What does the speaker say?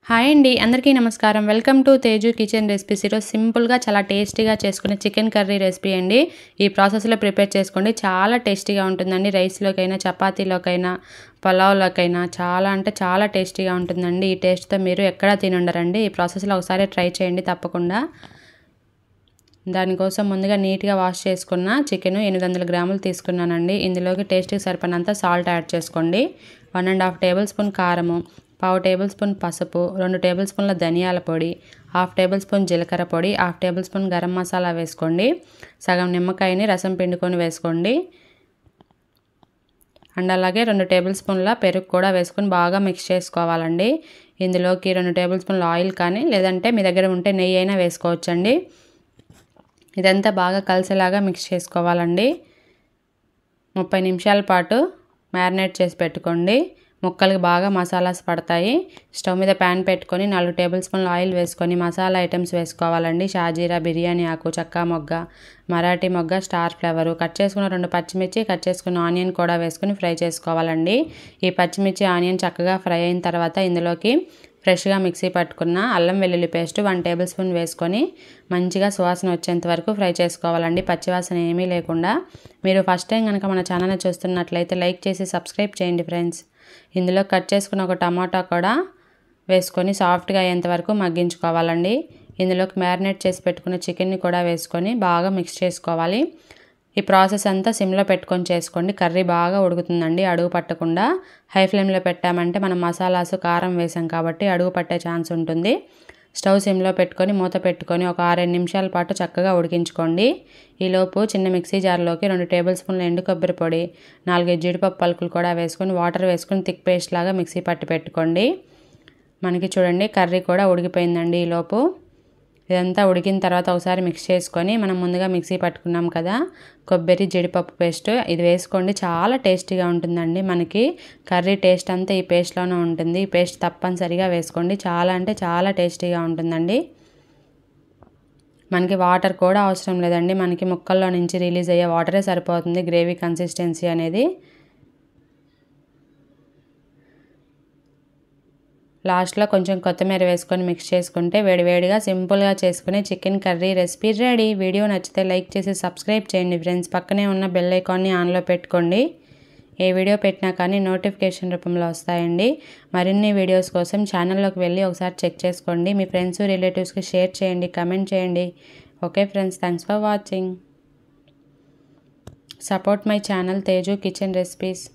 Hi అండి అందరికీ నమస్కారం. Welcome to Teju kitchen recipes. ఈరోజు సింపుల్గా చాలా టేస్టీగా చేసుకునే చికెన్ కర్రీ రెసిపీ అండి. ఈ ప్రాసెస్లో ప్రిపేర్ చేసుకోండి, చాలా టేస్టీగా ఉంటుందండి. రైస్లోకైనా, చపాతీలోకైనా, పలావ్లోకైనా చాలా అంటే చాలా టేస్టీగా ఉంటుందండి. ఈ టేస్ట్తో మీరు ఎక్కడా తినుండరండి. ఈ ప్రాసెస్లో ఒకసారి ట్రై చేయండి తప్పకుండా. దానికోసం ముందుగా నీట్గా వాష్ చేసుకున్న చికెన్ 800 గ్రాములు తీసుకున్నానండి. ఇందులోకి టేస్ట్కి సరిపడినంత సాల్ట్ యాడ్ చేసుకోండి. 1½ టేబుల్ స్పూన్ కారము, 1/2 టేబుల్ స్పూన్ పసుపు, 2 టేబుల్ స్పూన్ల ధనియాల పొడి, 1/2 టేబుల్ స్పూన్ జీలకర్ర పొడి, 1/2 టేబుల్ స్పూన్ గరం మసాలా వేసుకోండి. సగం నిమ్మకాయని రసం పిండుకొని వేసుకోండి. అండ్ అలాగే 2 టేబుల్ స్పూన్ల పెరుగు కూడా వేసుకొని బాగా మిక్స్ చేసుకోవాలండి. ఇందులోకి 2 టేబుల్ స్పూన్ల ఆయిల్ కానీ లేదంటే మీ దగ్గర ఉంటే నెయ్యి అయినా వేసుకోవచ్చండి. ఇదంతా బాగా కలిసేలాగా మిక్స్ చేసుకోవాలండి. 30 నిమిషాల పాటు మ్యారినేట్ చేసి పెట్టుకోండి. ముక్కలకి బాగా మసాలాస్ పడతాయి. స్టవ్ మీద ప్యాన్ పెట్టుకొని 4 టేబుల్ స్పూన్ల ఆయిల్ వేసుకొని మసాలా ఐటమ్స్ వేసుకోవాలండి. షాజీరా, బిర్యానీ ఆకు, చెక్క మొగ్గ, మరాఠీ మొగ్గ, స్టార్ ఫ్లవరు, కట్ చేసుకున్న 2 పచ్చిమిర్చి, కట్ చేసుకున్న ఆనియన్ కూడా వేసుకొని ఫ్రై చేసుకోవాలండి. ఈ పచ్చిమిర్చి ఆనియన్ చక్కగా ఫ్రై అయిన తర్వాత ఇందులోకి ఫ్రెష్గా మిక్సీ పట్టుకున్న అల్లం వెల్లుల్లి పేస్ట్ 1 టేబుల్ స్పూన్ వేసుకొని మంచిగా సువాసన వచ్చేంత వరకు ఫ్రై చేసుకోవాలండి, పచ్చివాసన ఏమీ లేకుండా. మీరు ఫస్ట్ టైం కనుక మన ఛానల్ని చూస్తున్నట్లయితే లైక్ చేసి సబ్స్క్రైబ్ చేయండి ఫ్రెండ్స్. ఇందులో కట్ చేసుకున్న ఒక టమాటా కూడా వేసుకొని సాఫ్ట్గా అయ్యేంత వరకు మగ్గించుకోవాలండి. ఇందులోకి మ్యారినేట్ చేసి పెట్టుకున్న చికెన్ని కూడా వేసుకొని బాగా మిక్స్ చేసుకోవాలి. ఈ ప్రాసెస్ అంతా సిమ్లో పెట్టుకొని చేసుకోండి. కర్రీ బాగా ఉడుకుతుందండి, అడుగు పట్టకుండా. హై ఫ్లేమ్లో పెట్టామంటే మనం మసాలాసు కారం వేసాం కాబట్టి అడుగు పట్టే ఛాన్స్ ఉంటుంది. స్టవ్ సిమ్లో పెట్టుకొని మూత పెట్టుకొని ఒక 6-7 నిమిషాల పాటు చక్కగా ఉడికించుకోండి. ఈలోపు చిన్న మిక్సీ జార్లోకి 2 టేబుల్ స్పూన్ల ఎండు కొబ్బరి పొడి, 4 జీడిపప్పు పలుకులు కూడా వేసుకొని వాటర్ వేసుకొని థిక్ పేస్ట్ లాగా మిక్సీ పట్టి పెట్టుకోండి. మనకి చూడండి కర్రీ కూడా ఉడికిపోయిందండి. ఈలోపు ఇదంతా ఉడికిన తర్వాత ఒకసారి మిక్స్ చేసుకొని మనం ముందుగా మిక్సీ పట్టుకున్నాం కదా కొబ్బరి జీడిపప్పు పేస్ట్, ఇది వేసుకోండి. చాలా టేస్టీగా ఉంటుందండి. మనకి కర్రీ టేస్ట్ అంతా ఈ పేస్ట్లోనే ఉంటుంది. ఈ పేస్ట్ తప్పనిసరిగా వేసుకోండి. చాలా అంటే చాలా టేస్టీగా ఉంటుందండి. మనకి వాటర్ కూడా అవసరం లేదండి. మనకి ముక్కల్లో నుంచి రిలీజ్ అయ్యే వాటరే సరిపోతుంది గ్రేవీ కన్సిస్టెన్సీ అనేది. లాస్ట్లో కొంచెం కొత్తిమీర వేసుకొని మిక్స్ చేసుకుంటే వేడివేడిగా సింపుల్గా చేసుకునే chicken curry recipe ready. Video నచ్చితే లైక్ చేసి సబ్స్క్రైబ్ చేయండి ఫ్రెండ్స్. పక్కనే ఉన్న బెల్ ఐకాన్ని ఆన్లో పెట్టుకోండి. ఏ వీడియో పెట్టినా కానీ నోటిఫికేషన్ రూపంలో వస్తాయండి. మరిన్ని వీడియోస్ కోసం ఛానల్లోకి వెళ్ళి ఒకసారి చెక్ చేసుకోండి. మీ ఫ్రెండ్స్ రిలేటివ్స్కి షేర్ చేయండి, కమెంట్ చేయండి. Okay friends, thanks for watching. Support my channel Teju kitchen recipes.